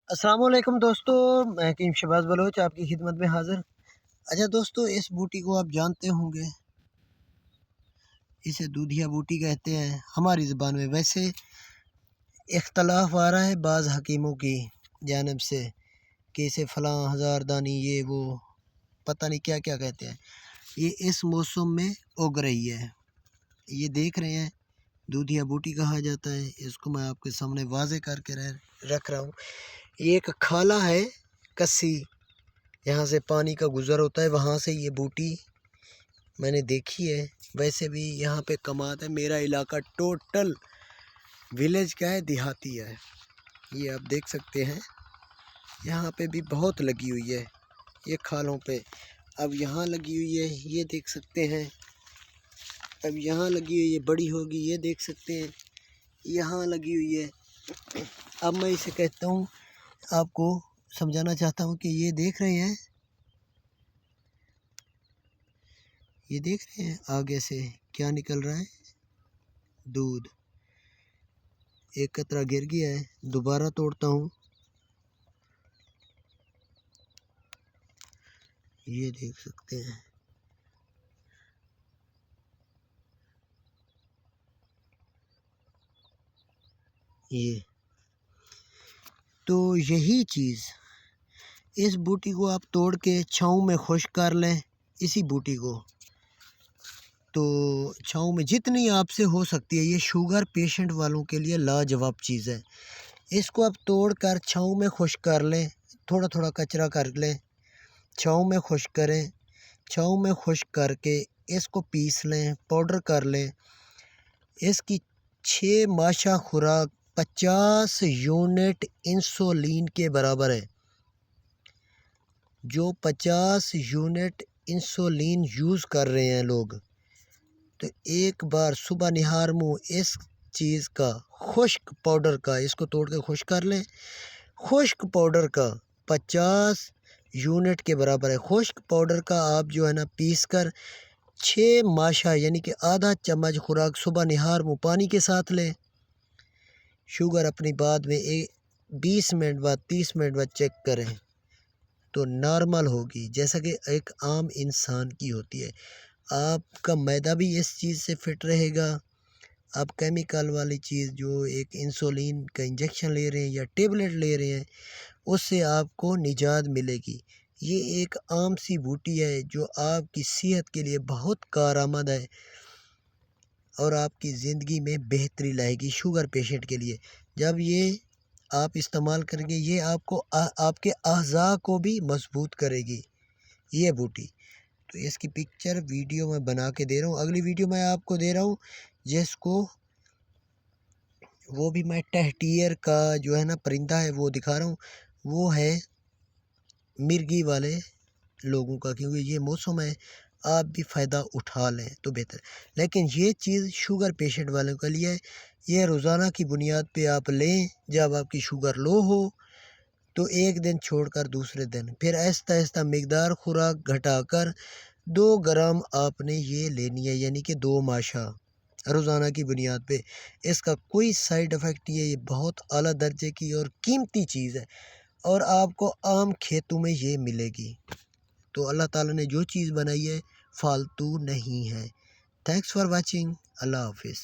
अस्सलाम वालेकुम दोस्तों, मैं हकीम शहबाज बलोच आपकी खिदमत में हाज़िर। अच्छा दोस्तों, इस बूटी को आप जानते होंगे, इसे दूधिया बूटी कहते हैं हमारी ज़बान में। वैसे इख्तलाफ आ रहा है बाज़ हकीमों की जानिब से कि इसे फ़लाँ हज़ारदानी ये वो पता नहीं क्या क्या कहते हैं। ये इस मौसम में उग रही है, ये देख रहे हैं, दूधिया बूटी कहा जाता है इसको। मैं आपके सामने वाज़े करके रख रहा हूँ। ये एक खाला है कस्सी, यहाँ से पानी का गुज़र होता है, वहाँ से ये बूटी मैंने देखी है। वैसे भी यहाँ पे कमात है। मेरा इलाका टोटल विलेज का है, देहाती है। ये आप देख सकते हैं, यहाँ पे भी बहुत लगी हुई है ये खालों पे। अब यहाँ लगी हुई है, ये देख सकते हैं। अब यहाँ लगी हुई है, बड़ी होगी, ये देख सकते हैं। यहाँ लगी हुई है। अब मैं इसे कहता हूँ, आपको समझाना चाहता हूँ कि ये देख रहे हैं, ये देख रहे हैं आगे से क्या निकल रहा है, दूध। एक कतरा गिर गया है, दोबारा तोड़ता हूँ। ये देख सकते हैं, ये तो यही चीज़, इस बूटी को आप तोड़ के छाँव में खुश्क कर लें। इसी बूटी को तो छाँव में जितनी आपसे हो सकती है, ये शुगर पेशेंट वालों के लिए लाजवाब चीज़ है। इसको आप तोड़ कर छाँव में खुश्क कर लें, थोड़ा थोड़ा कचरा कर लें, छाँव में खुश्क करें। छाँव में खुश्क करके इसको पीस लें, पाउडर कर लें। इसकी 6 माशा खुराक 50 यूनिट इंसुलिन के बराबर है। जो 50 यूनिट इंसुलिन यूज़ कर रहे हैं लोग, तो एक बार सुबह निहार मुँह इस चीज़ का खुश्क पाउडर का, इसको तोड़ के खुश्क कर लें। खुश्क पाउडर का 50 यूनिट के बराबर है। खुश्क पाउडर का आप जो है ना पीस कर 6 माशा यानी कि आधा चम्मच खुराक सुबह निहार मुँह पानी के साथ लें। शुगर अपनी बाद में 20 मिनट बाद 30 मिनट बाद चेक करें तो नॉर्मल होगी, जैसा कि एक आम इंसान की होती है। आपका मैदा भी इस चीज़ से फिट रहेगा। आप केमिकल वाली चीज़ जो एक इंसुलिन का इंजेक्शन ले रहे हैं या टेबलेट ले रहे हैं, उससे आपको निजात मिलेगी। ये एक आम सी बूटी है जो आपकी सेहत के लिए बहुत कारआमद है और आपकी ज़िंदगी में बेहतरी लाएगी शुगर पेशेंट के लिए। जब ये आप इस्तेमाल करेंगे, ये आपको आपके अज़ा को भी मजबूत करेगी ये बूटी। तो इसकी पिक्चर वीडियो मैं बना के दे रहा हूँ। अगली वीडियो मैं आपको दे रहा हूँ जिसको वो भी मैं टहटियर का जो है ना परिंदा है वो दिखा रहा हूँ। वो है मिर्गी वाले लोगों का, क्योंकि ये मौसम है, आप भी फ़ायदा उठा लें तो बेहतर। लेकिन ये चीज़ शुगर पेशेंट वालों के लिए है। ये रोज़ाना की बुनियाद पे आप लें। जब आपकी शुगर लो हो तो एक दिन छोड़कर दूसरे दिन, फिर आहिस्ता आहिस्ता मिकदार खुराक घटाकर 2 ग्राम आपने ये लेनी है, यानी कि 2 माशा रोज़ाना की बुनियाद पे। इसका कोई साइड इफ़ेक्ट, ये बहुत आला दर्जे की और कीमती चीज़ है और आपको आम खेतों में ये मिलेगी। तो अल्लाह ताला ने जो चीज़ बनाई है फालतू नहीं है। Thanks for watching. अल्लाह हाफिज़।